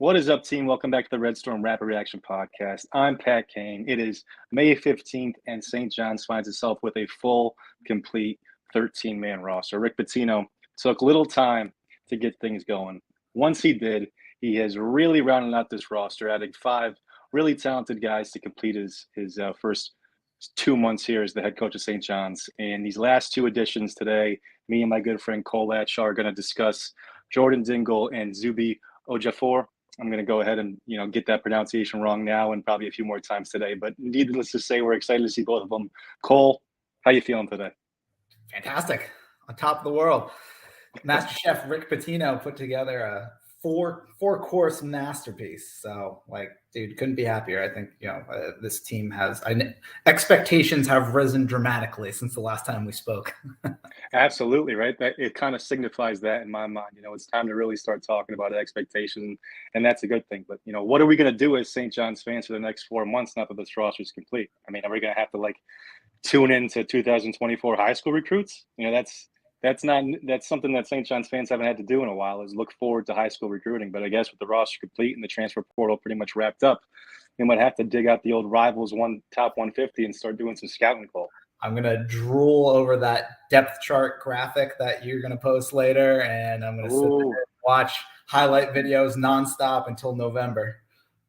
What is up, team? Welcome back to the Red Storm Rapid Reaction Podcast. I'm Pat Kane. It is May 15th, and St. John's finds itself with a full, complete 13-man roster. Rick Pitino took little time to get things going. Once he did, he has really rounded out this roster, adding 5 really talented guys to complete his first 2 months here as the head coach of St. John's. And these last 2 additions today, me and my good friend Cole Latchaw are going to discuss Jordan Dingle and Zuby Ejiofor. I'm going to go ahead and, get that pronunciation wrong now and probably a few more times today. But needless to say, we're excited to see both of them. Cole, how you feeling today? Fantastic. On top of the world. Master Chef Rick Pitino put together a four-course masterpiece. So, dude, couldn't be happier. I think, this team has expectations have risen dramatically since the last time we spoke. Absolutely, right? That it kind of signifies that in my mind. It's time to really start talking about expectations, and that's a good thing. But, what are we going to do as St. John's fans for the next 4 months now that this roster is complete? I mean, are we going to have to, tune into 2024 high school recruits? That's something that St. John's fans haven't had to do in a while, is look forward to high school recruiting. But I guess with the roster complete and the transfer portal pretty much wrapped up, we might have to dig out the old Rivals top 150 and start doing some scouting, Cole. I'm going to drool over that depth chart graphic that you're going to post later, and I'm going to sit there and watch highlight videos nonstop until November.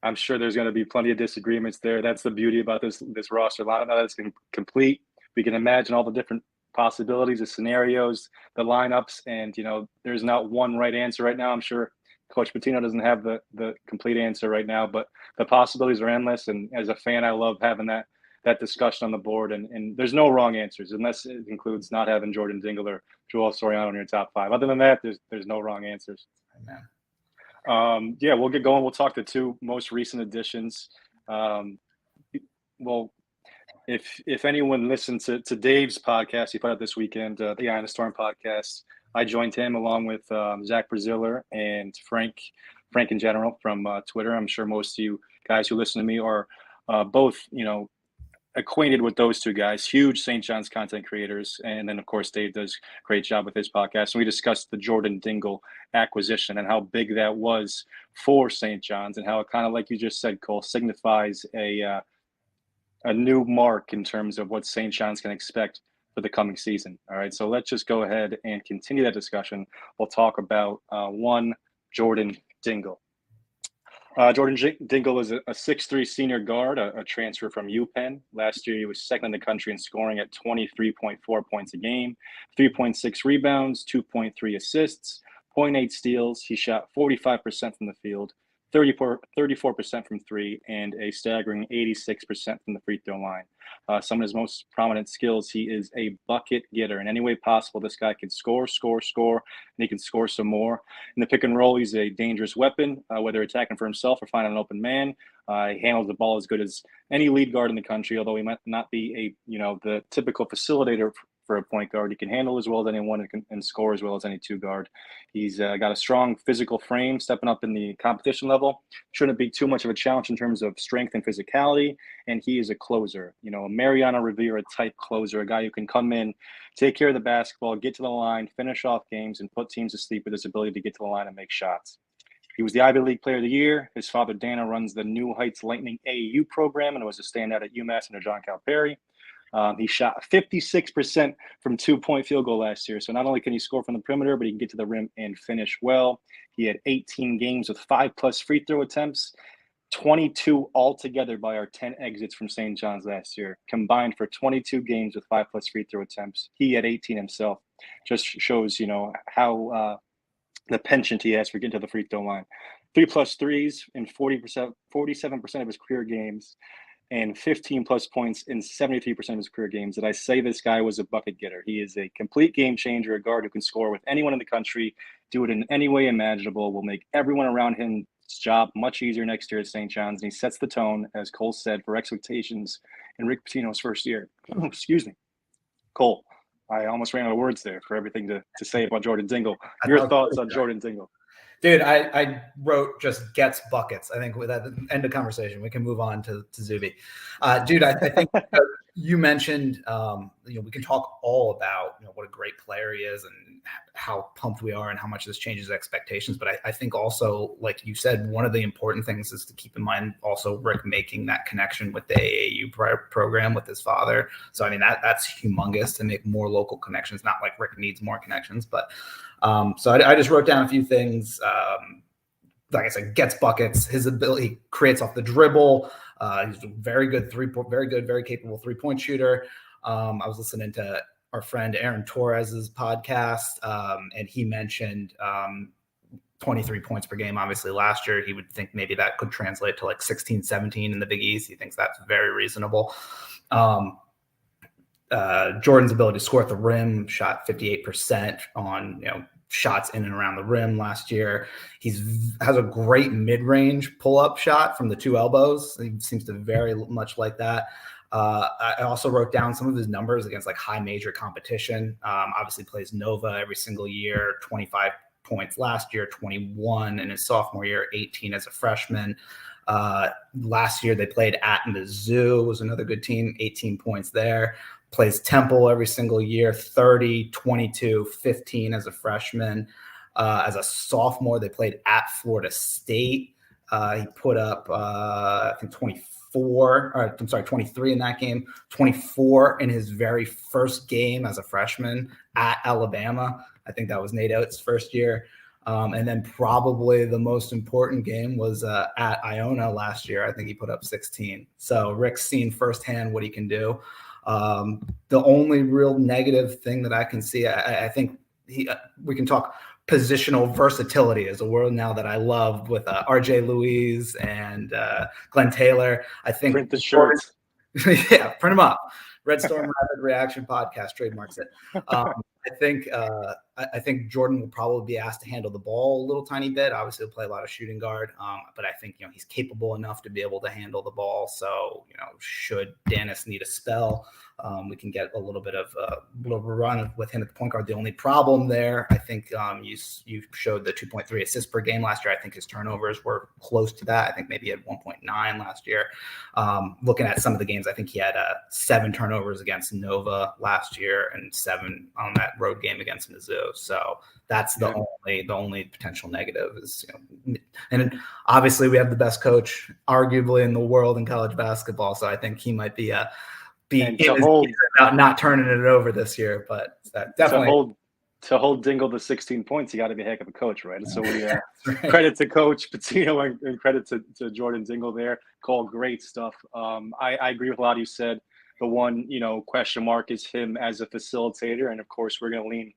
I'm sure there's going to be plenty of disagreements there. That's the beauty about this roster. Now that it's complete, we can imagine all the different possibilities, the scenarios, the lineups, and there's not one right answer right now. I'm sure Coach Pitino doesn't have the complete answer right now, but the possibilities are endless. And as a fan, I love having that discussion on the board. And there's no wrong answers, unless it includes not having Jordan Dingle or Joel Soriano in your top 5. Other than that, there's no wrong answers. Amen. We'll get going. We'll talk the 2 most recent additions. If anyone listened to Dave's podcast he put out this weekend, the Iron Storm podcast, I joined him along with Zach Braziller and Frank in general from Twitter. I'm sure most of you guys who listen to me are both, acquainted with those 2 guys, huge St. John's content creators. And then, of course, Dave does a great job with his podcast. And we discussed the Jordan Dingle acquisition and how big that was for St. John's and how it kind of, like you just said, Cole, signifies a new mark in terms of what St. John's can expect for the coming season. All right, so let's just go ahead and continue that discussion. We'll talk about Jordan Dingle. Jordan Dingle is a 6'3" senior guard, a transfer from UPenn. Last year, he was second in the country in scoring at 23.4 points a game, 3.6 rebounds, 2.3 assists, 0.8 steals. He shot 45% from the field, 34% from 3, and a staggering 86% from the free throw line. Some of his most prominent skills, he is a bucket getter. In any way possible, this guy can score, and he can score some more. In the pick and roll, he's a dangerous weapon, whether attacking for himself or finding an open man. He handles the ball as good as any lead guard in the country, although he might not be the typical facilitator for a point guard. He can handle as well as anyone and score as well as any 2 guard. He's got a strong physical frame, stepping up in the competition level. Shouldn't be too much of a challenge in terms of strength and physicality. And he is a closer, a Mariano Rivera type closer, a guy who can come in, take care of the basketball, get to the line, finish off games, and put teams to sleep with his ability to get to the line and make shots. He was the Ivy League Player of the Year. His father, Dana, runs the New Heights Lightning AAU program and was a standout at UMass under John Calipari. He shot 56% from 2-point field goal last year. So not only can he score from the perimeter, but he can get to the rim and finish well. He had 18 games with 5+ free throw attempts, 22 altogether by our 10 exits from St. John's last year, combined for 22 games with 5+ free throw attempts. He had 18 himself. Just shows, how the penchant he has for getting to the free throw line. 3+ threes in 47% of his career games, and 15+ points in 73% of his career games. Did I say this guy was a bucket getter? He is a complete game changer, a guard who can score with anyone in the country, do it in any way imaginable, will make everyone around him's job much easier next year at St. John's. And he sets the tone, as Cole said, for expectations in Rick Pitino's first year. Excuse me. Cole, I almost ran out of words there for everything to say about Jordan Dingle. Your thoughts on Jordan Dingle? Dude, I wrote just gets buckets. I think with that end of conversation, we can move on to Zuby. Dude, I think You mentioned, we can talk all about, what a great player he is and how pumped we are and how much this changes expectations. But I think also, like you said, one of the important things is to keep in mind also Rick making that connection with the AAU program with his father. So, I mean, that's humongous to make more local connections. Not like Rick needs more connections, but so I just wrote down a few things. Like I said, gets buckets. His ability creates off the dribble. He's a very good very capable 3-point shooter. I was listening to our friend Aaron Torres's podcast, and he mentioned 23 points per game. Obviously, last year he would think maybe that could translate to like 16, 17 in the Big East. He thinks that's very reasonable. Jordan's ability to score at the rim, shot 58% on shots in and around the rim last year. Has a great mid-range pull-up shot from the 2 elbows. He seems to very much like that. I also wrote down some of his numbers against like high major competition. Obviously plays Nova every single year, 25 points last year, 21 in his sophomore year, 18 as a freshman. Last year they played at Mizzou, was another good team, 18 points there. Plays Temple every single year, 30, 22, 15 as a freshman. As a sophomore, they played at Florida State. He put up, I think, 23 in that game, 24 in his very first game as a freshman at Alabama. I think that was Nate Oates' first year. And then probably the most important game was at Iona last year. I think he put up 16. So Rick's seen firsthand what he can do. The only real negative thing that I can see, I think we can talk positional versatility is a word now that I love with RJ Louise and Glenn Taylor. I think print the shirts. Yeah, print them up. Red Storm Rapid Reaction Podcast trademarks it. I think Jordan will probably be asked to handle the ball a little tiny bit. Obviously, he'll play a lot of shooting guard, but I think he's capable enough to be able to handle the ball. So should Dennis need a spell, we can get a little bit of a little run with him at the point guard. The only problem there, I think, you showed the 2.3 assists per game last year. I think his turnovers were close to that. I think maybe he had 1.9 last year. Looking at some of the games, I think he had 7 turnovers against Nova last year and 7 on that road game against Mizzou. So that's the only potential negative is, and obviously we have the best coach arguably in the world in college basketball. So I think he might be not turning it over this year, but definitely to hold Dingle to 16 points, you got to be a heck of a coach, right? So we credit to Coach Pitino and credit to Jordan Dingle there. Call great stuff. I agree with a lot you said. The one question mark is him as a facilitator, and of course we're going to lean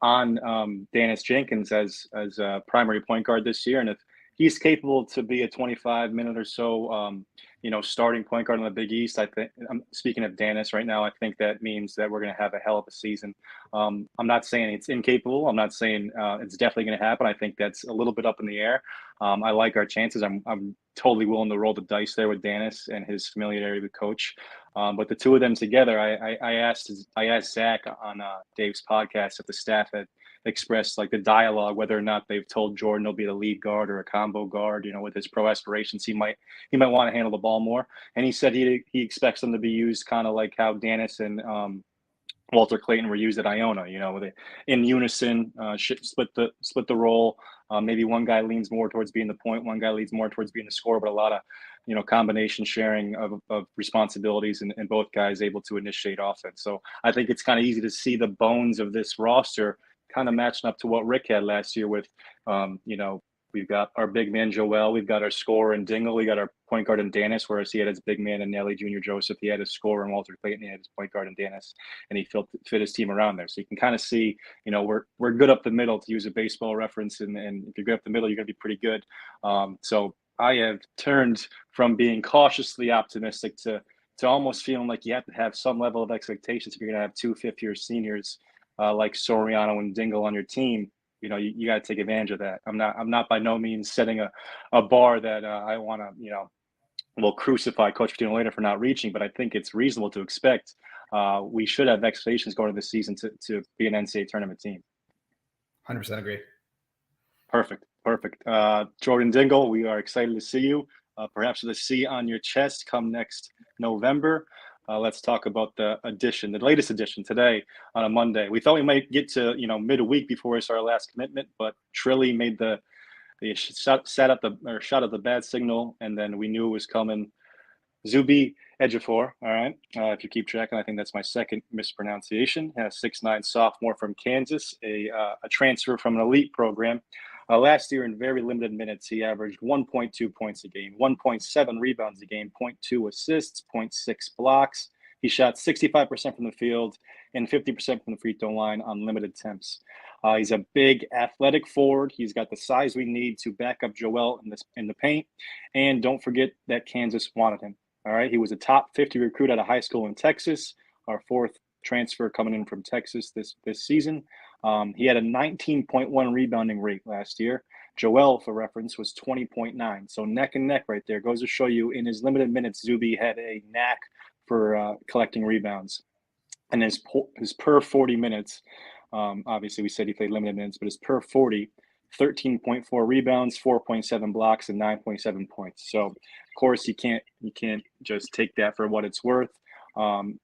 on Dennis Jenkins as a primary point guard this year, and if he's capable to be a 25-minute or so starting point guard in the Big East, I think, I'm speaking of Dennis right now, I think that means that we're going to have a hell of a season. I'm not saying it's incapable. I'm not saying it's definitely going to happen. I think that's a little bit up in the air. I like our chances. I'm totally willing to roll the dice there with Dennis and his familiarity with Coach. But the two of them together, I asked Zach on Dave's podcast if the staff had expressed like the dialogue, whether or not they've told Jordan he'll be the lead guard or a combo guard. With his pro aspirations, he might want to handle the ball more. And he said he expects them to be used kind of like how Dennis and Walter Clayton were used at Iona. In unison, split the role. Maybe one guy leans more towards being the point, one guy leans more towards being the scorer, but a lot of combination sharing of responsibilities and both guys able to initiate offense. So I think it's kind of easy to see the bones of this roster kind of matching up to what Rick had last year with, we've got our big man Joel, we've got our scorer in Dingle, we got our point guard in Dennis, whereas he had his big man in Nelly Jr. Joseph, he had his scorer in Walter Clayton, he had his point guard in Dennis, and he fit his team around there. So you can kind of see, we're good up the middle, to use a baseball reference, and if you're good up the middle, you're going to be pretty good. So I have turned from being cautiously optimistic to almost feeling like you have to have some level of expectations if you're going to have 2 fifth-year seniors like Soriano and Dingle on your team. You got to take advantage of that. I'm not by no means setting a bar that I want to, will crucify Coach Pitino later for not reaching, but I think it's reasonable to expect we should have expectations going into the season to be an NCAA tournament team. 100% agree. Perfect. Jordan Dingle, we are excited to see you, perhaps with a C on your chest come next November. let's talk about the latest edition today on a Monday. We thought we might get to midweek before we start our last commitment, but Trilly made the shot at the bad signal, and then we knew it was coming. Zuby Ejiofor, all right. If you keep track, and I think that's my second mispronunciation. 6'9" sophomore from Kansas, a transfer from an elite program. Last year, in very limited minutes, he averaged 1.2 points a game, 1.7 rebounds a game, 0.2 assists, 0.6 blocks. He shot 65% from the field and 50% from the free throw line on limited attempts. He's a big, athletic forward. He's got the size we need to back up Joel in the paint. And don't forget that Kansas wanted him. All right, he was a top 50 recruit out of high school in Texas, our fourth transfer coming in from Texas this season. He had a 19.1 rebounding rate last year. Joel, for reference, was 20.9. So neck and neck right there. Goes to show you, in his limited minutes, Zuby had a knack for collecting rebounds. And his per 40 minutes, obviously we said he played limited minutes, but his per 40, 13.4 rebounds, 4.7 blocks, and 9.7 points. So, of course, you can't just take that for what it's worth.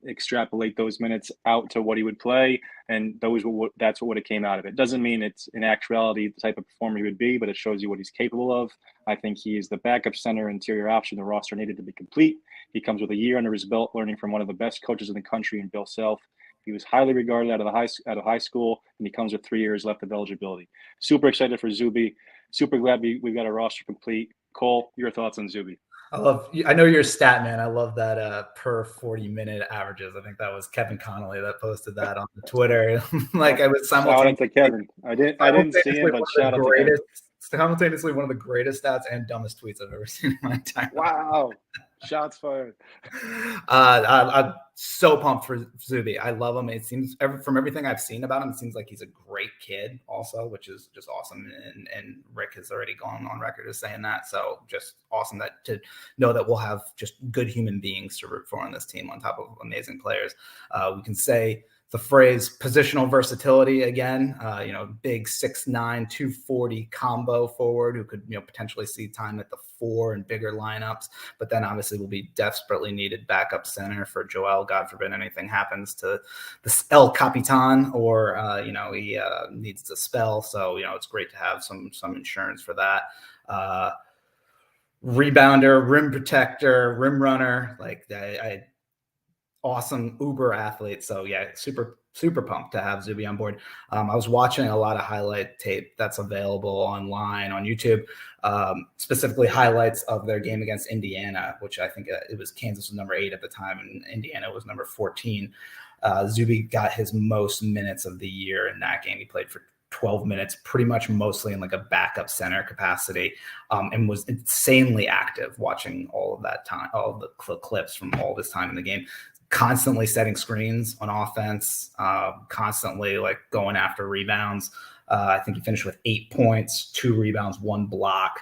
Extrapolate those minutes out to what he would play, and that's what would have came out of it. Doesn't mean it's in actuality the type of performer he would be, but it shows you what he's capable of. I think he is the backup center interior option the roster needed to be complete. He comes with a year under his belt, learning from one of the best coaches in the country in Bill Self. He was highly regarded out of high school, and he comes with 3 years left of eligibility. Super excited for Zuby. Super glad we've got a roster complete. Cole, your thoughts on Zuby? I know you're a stat man. I love that per 40-minute averages. I think that was Kevin Connolly that posted that on Twitter. Like I was simultaneously. Shout out to Kevin. I didn't see him, but shout out to Kevin. Simultaneously, one of the greatest stats and dumbest tweets I've ever seen in my entire life. Wow. Shots fired. I'm so pumped for Zuby. I love him. It seems from everything I've seen about him, it seems like he's a great kid also, which is just awesome. And Rick has already gone on record as saying that. So just awesome to know that we'll have just good human beings to root for on this team on top of amazing players. We can say the phrase positional versatility again, big 6'9", 240 combo forward who could, potentially see time at the 4 and bigger lineups, but then obviously will be desperately needed backup center for Joel. God forbid anything happens to the El Capitan or, he needs to spell. So, it's great to have some insurance for that. Rebounder, rim protector, rim runner, like awesome uber athlete. So yeah, super pumped to have Zuby on board. I was watching a lot of highlight tape that's available online on YouTube, specifically highlights of their game against Indiana, which I think it was Kansas was number 8 at the time and Indiana was number 14. Zuby got his most minutes of the year in that game. He played for 12 minutes, pretty much mostly in like a backup center capacity, and was insanely active watching all of that time, all of the clips from all this time in the game. Constantly setting screens on offense, constantly like going after rebounds. I think he finished with 8 points, 2 rebounds, 1 block.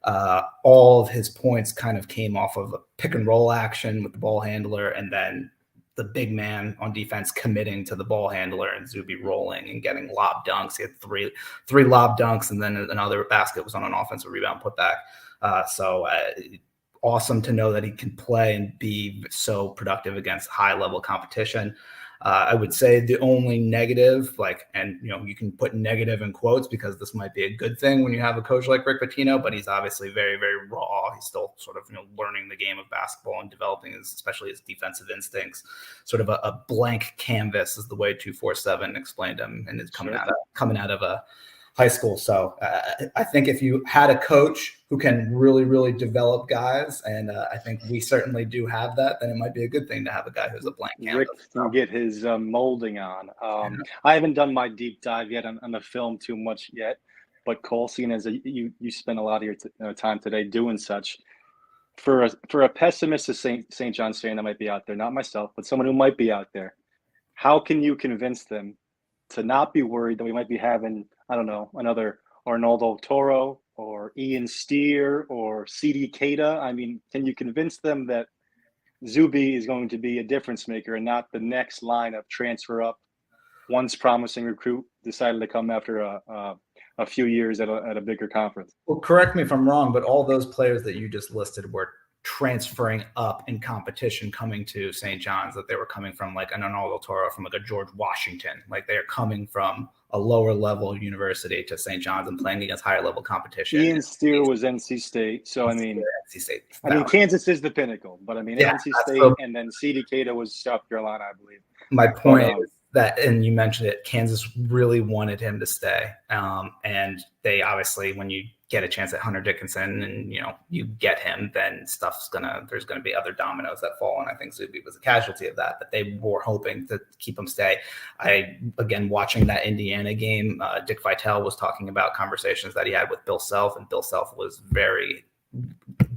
All of his points kind of came off of a pick and roll action with the ball handler, and then the big man on defense committing to the ball handler and Zuby rolling and getting lob dunks. He had three lob dunks, and then another basket was on an offensive rebound putback. Awesome to know that he can play and be so productive against high-level competition. I would say the only negative, you can put negative in quotes because this might be a good thing when you have a coach like Rick Pitino, but he's obviously very, very raw. He's still sort of learning the game of basketball and developing especially his defensive instincts. Sort of a blank canvas is the way 247 explained him, and it's coming out of a high school. So I think if you had a coach who can really, really develop guys, and I think we certainly do have that, then it might be a good thing to have a guy who's a blank canvas. Rick can get his molding on. I haven't done my deep dive yet on the film too much yet, but Cole, seeing as you spent a lot of your time today doing such, for a pessimist of St. John's fan that might be out there, not myself, but someone who might be out there, how can you convince them to not be worried that we might be having, I don't know, another Arnaldo Toro or Ian Steer or CD Keita? I mean, can you convince them that Zuby is going to be a difference maker and not the next line of transfer up, once promising recruit decided to come after a few years at a bigger conference? Well, correct me if I'm wrong, but all those players that you just listed were transferring up in competition coming to St. John's, that they were coming from like an Arnaldo Toro, from like a George Washington. Like they're coming from a lower level university to St. John's and playing against higher level competition. Ian Steele was NC State. So, NC State. Kansas is the pinnacle, but NC State and then CD Cato was South Carolina, I believe. My point is that, and you mentioned it, Kansas really wanted him to stay. And they obviously, when you get a chance at Hunter Dickinson and, you get him, then there's going to be other dominoes that fall. And I think Zuby was a casualty of that, but they were hoping to keep him stay. Again, watching that Indiana game, Dick Vitale was talking about conversations that he had with Bill Self, and Bill Self was very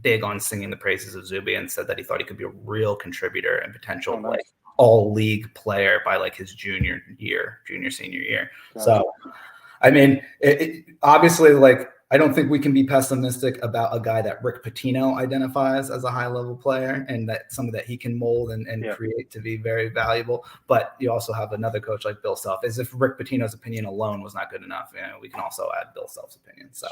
big on singing the praises of Zuby and said that he thought he could be a real contributor and potential like all league player by like his senior year. So, obviously, like, I don't think we can be pessimistic about a guy that Rick Pitino identifies as a high level player, and that something that he can mold and create to be very valuable. But you also have another coach like Bill Self. As if Rick Pitino's opinion alone was not good enough, we can also add Bill Self's opinion. So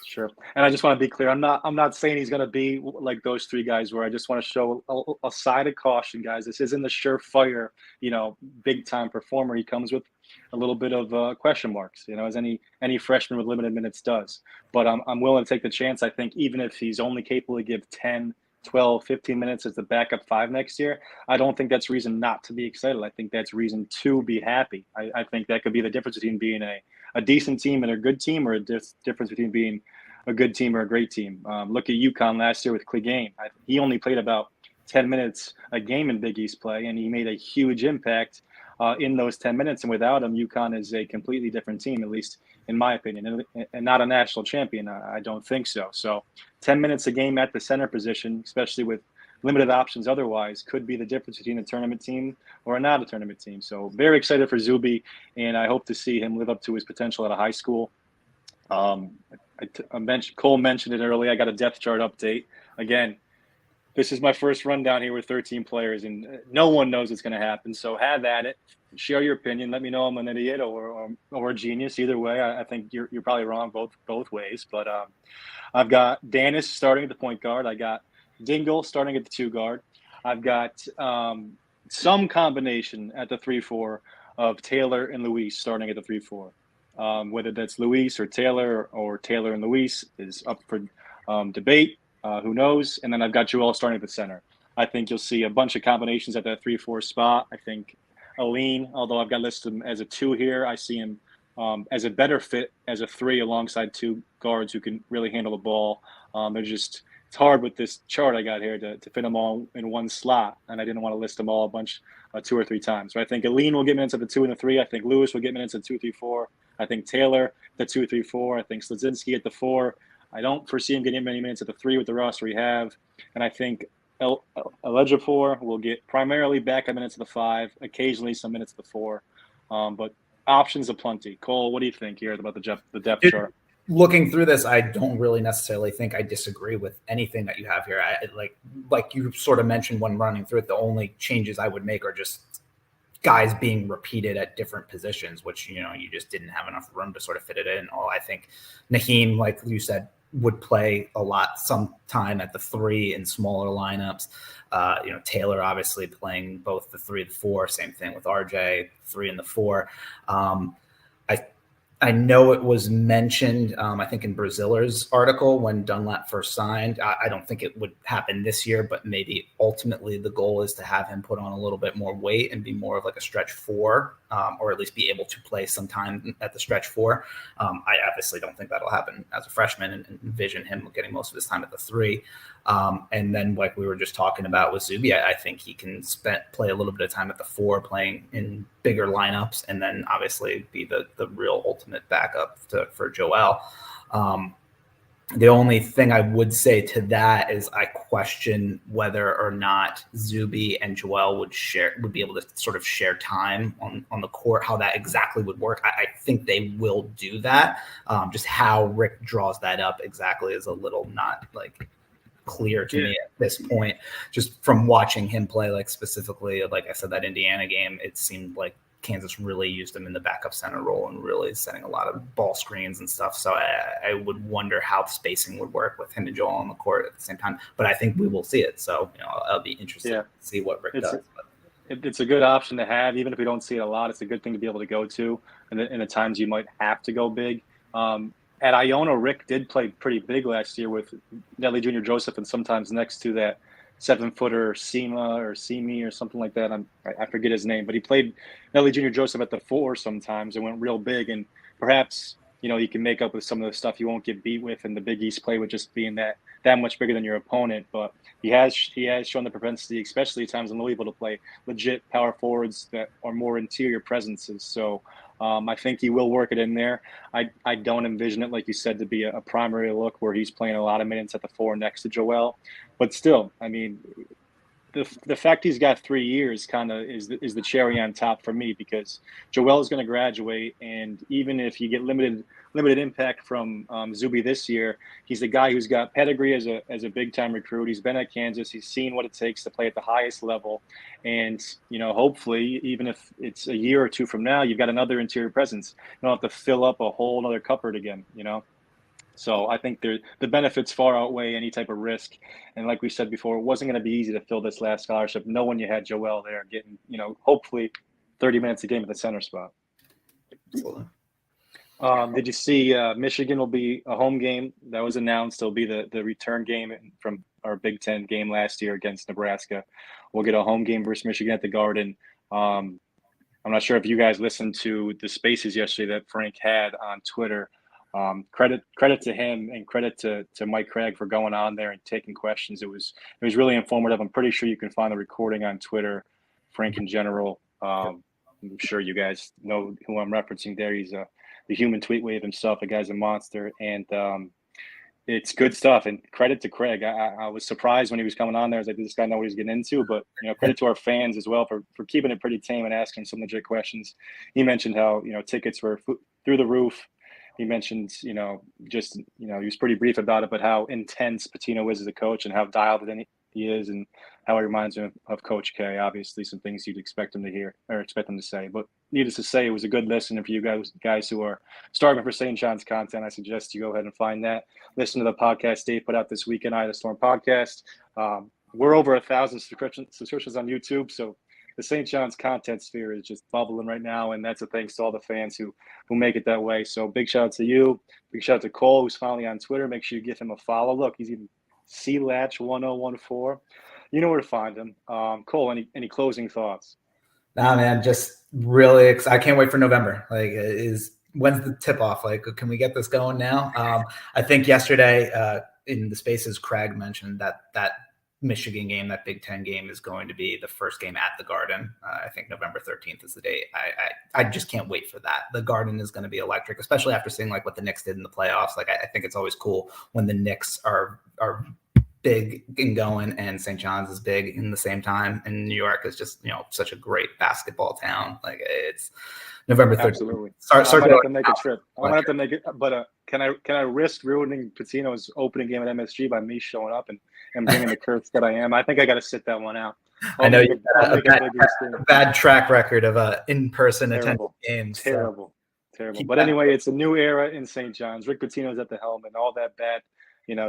Sure. And I just want to be clear. I'm not saying he's going to be like those three guys, where I just want to show a side of caution, guys. This isn't the surefire, big time performer. He comes with a little bit of question marks, as any freshman with limited minutes does. But I'm willing to take the chance. I think even if he's only capable to give 10, 12, 15 minutes as the backup 5 next year, I don't think that's reason not to be excited. I think that's reason to be happy. I think that could be the difference between being a decent team and a good team, or a difference between being a good team or a great team. Look at UConn last year with Clegane. He only played about 10 minutes a game in Big East play, and he made a huge impact in those 10 minutes. And without him, UConn is a completely different team, at least in my opinion, and not a national champion. I don't think so. So 10 minutes a game at the center position, especially with limited options otherwise, could be the difference between a tournament team or not a tournament team. So very excited for Zuby, and I hope to see him live up to his potential at a high school. Cole mentioned it earlier. I got a depth chart update. Again, this is my first rundown here with 13 players, and no one knows what's going to happen. So have at it. Share your opinion. Let me know I'm an idiot or a genius. Either way, I think you're probably wrong both ways. But I've got Danis starting at the point guard. I got Dingle starting at the 2 guard. I've got some combination at the 3-4 of Taylor and Luis starting at the 3-4. Whether that's Luis or Taylor and Luis is up for debate. Who knows? And then I've got Joel starting at the center. I think you'll see a bunch of combinations at that 3-4 spot. I think Aline, although I've got listed him as a 2 here, I see him as a better fit as a 3 alongside 2 guards who can really handle the ball. It's hard with this chart I got here to fit them all in one slot, and I didn't want to list them all a bunch 2 or 3 times. So I think Aline will get minutes at the 2 and the 3. I think Lewis will get minutes at 2, 3, 4. I think Taylor the 2, 3, 4. I think Slazinski at the 4. I don't foresee him getting many minutes at the 3 with the roster we have, and I think Ejiofor will get primarily backup minutes at the 5, occasionally some minutes at the 4, but options aplenty. Cole, what do you think here about the depth chart? Looking through this, I don't really necessarily think I disagree with anything that you have here. I like you sort of mentioned when running through it, the only changes I would make are just guys being repeated at different positions, which, you just didn't have enough room to sort of fit it in. I think Naheem, like you said, would play a lot sometime at the 3 in smaller lineups. Taylor obviously playing both the 3 and 4, same thing with RJ, 3 and the 4. I know it was mentioned, I think in Braziller's article when Dunlap first signed. I don't think it would happen this year, but maybe ultimately the goal is to have him put on a little bit more weight and be more of like a stretch 4, or at least be able to play some time at the stretch 4. I obviously don't think that'll happen as a freshman, and envision him getting most of his time at the 3. And then, like we were just talking about with Zuby, I think he can play a little bit of time at the 4, playing in bigger lineups, and then obviously be the real ultimate backup for Joel. The only thing I would say to that is I question whether or not Zuby and Joel would be able to sort of share time on the court, how that exactly would work. I think they will do that. Just how Rick draws that up exactly is a little not like clear to me at this point. Just from watching him play, like specifically, like I said, that Indiana game, it seemed like Kansas really used him in the backup center role and really setting a lot of ball screens and stuff. So I would wonder how the spacing would work with him and Joel on the court at the same time. But I think we will see it. So I'll be interested to see what Rick does. It's a good option to have, even if we don't see it a lot. It's a good thing to be able to go to in the times you might have to go big. At Iona, Rick did play pretty big last year with Nelly Jr. Joseph, and sometimes next to that 7-footer Semi or something like that. I forget his name, but he played Nelly Jr. Joseph at the 4 sometimes and went real big. And perhaps, you can make up with some of the stuff you won't get beat with in the Big East play with just being that much bigger than your opponent. But he has shown the propensity, especially at times in Louisville, to play legit power forwards that are more interior presences. So I think he will work it in there. I don't envision it, like you said, to be a primary look where he's playing a lot of minutes at the 4 next to Joel. But still, I mean, the fact he's got 3 years kind of is the cherry on top for me, because Joel is going to graduate, and even if you get limited impact from Zuby this year, he's the guy who's got pedigree as a big time recruit. He's been at Kansas. He's seen what it takes to play at the highest level, and hopefully, even if it's a year or two from now, you've got another interior presence. You don't have to fill up a whole other cupboard again. So I think the benefits far outweigh any type of risk. And like we said before, it wasn't going to be easy to fill this last scholarship, knowing you had Joel there getting, hopefully 30 minutes a game at the center spot. Absolutely. Did you see Michigan will be a home game? That was announced. It'll be the return game from our Big Ten game last year against Nebraska. We'll get a home game versus Michigan at the Garden. I'm not sure if you guys listened to the spaces yesterday that Frank had on Twitter. Credit to him, and credit to Mike Craig for going on there and taking questions. It was really informative. I'm pretty sure you can find the recording on Twitter. Frank in general. I'm sure you guys know who I'm referencing there. He's the human tweet wave himself. The guy's a monster, and it's good stuff. And credit to Craig. I was surprised when he was coming on there. I was like, does this guy know what he's getting into? But credit to our fans as well for keeping it pretty tame and asking some legit questions. He mentioned how tickets were through the roof. He mentioned, he was pretty brief about it, but how intense Pitino is as a coach and how dialed in he is, and how he reminds him of Coach K. Obviously, some things you'd expect him to hear or expect him to say. But needless to say, it was a good listen. And for you guys who are starving for St. John's content, I suggest you go ahead and find that. Listen to the podcast Dave put out this weekend, Eye of the Storm podcast. We're over 1,000 subscriptions on YouTube, so the St. John's content sphere is just bubbling right now, and that's a thanks to all the fans who make it that way. So big shout out to you. Big shout out to Cole, who's finally on Twitter. Make sure you give him a follow. Look, he's even CLatch1014. You know where to find him. Cole, any closing thoughts? Nah, man, just really excited. I can't wait for November. When's the tip off? Can we get this going now? I think yesterday in the spaces, Craig mentioned that Michigan game, that Big Ten game, is going to be the first game at the Garden. I think November 13th is the date. I just can't wait for that. The Garden is going to be electric, especially after seeing what the Knicks did in the playoffs. I think it's always cool when the Knicks are big and going, and St. John's is big in the same time. And New York is just such a great basketball town. It's November 13th. Absolutely. I might have to make a trip. I might have to make it, but can I risk ruining Pitino's opening game at MSG by me showing up and bringing the curse that I am? I think I got to sit that one out. I know you got a bad track record of in-person attending games. Terrible. But anyway, it's a new era in St. John's. Rick Pitino's at the helm, and all that bad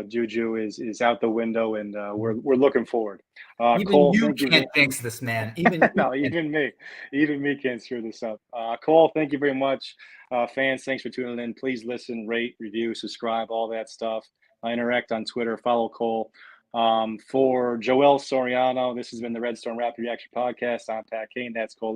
juju is out the window, and we're looking forward. Even Cole, you can't jinx this, man. Even me can't screw this up. Cole, thank you very much. Fans, thanks for tuning in. Please listen, rate, review, subscribe, all that stuff. Interact on Twitter. Follow Cole. For Joel Soriano, this has been the Red Storm Rapid Reaction Podcast. I'm Pat Kane. That's Cole.